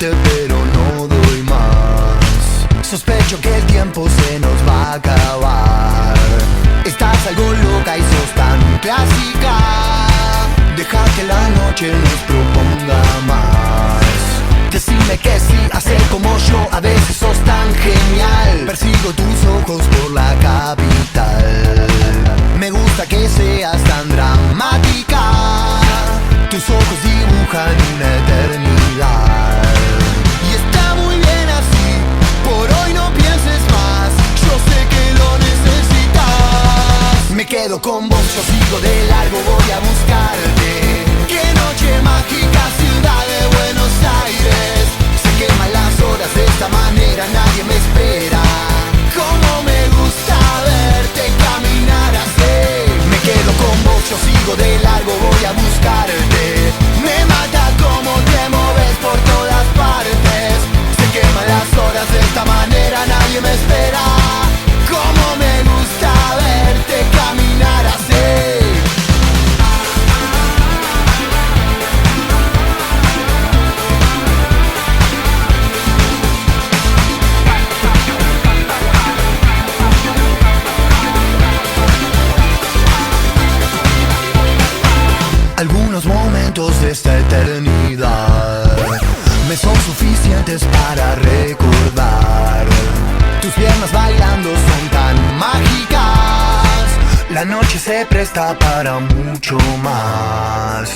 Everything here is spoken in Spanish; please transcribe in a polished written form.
amarte, pero no doy más. Sospecho que el tiempo se nos va a acabar. Estás algo loca y sos tan clásica. Deja que la noche nos proponga más. Decime que sí, hacer como yo, a veces sos tan genial. Persigo tus ojos por la capital. Me gusta que seas tan dramática. Tus ojos dibujan una eternidad. Y está muy bien así, por hoy no pienses más. Yo sé que lo necesitas. Me quedo con vos, yo sigo de largo, voy a buscarte. Qué noche mágica, ciudad de Buenos Aires. Se queman las horas de esta manera, nadie me espera. Cómo me gusta verte caminar así. Me quedo con vos, yo sigo de largo, voy a buscarte. Me mata cómo te moves por todas partes. Se queman las horas de esta manera, nadie me espera. Cómo me gusta verte caminar así. Algunos momentos de esta eternidad me son suficientes para recordar. Tus piernas bailando son tan mágicas. La noche se presta para mucho más.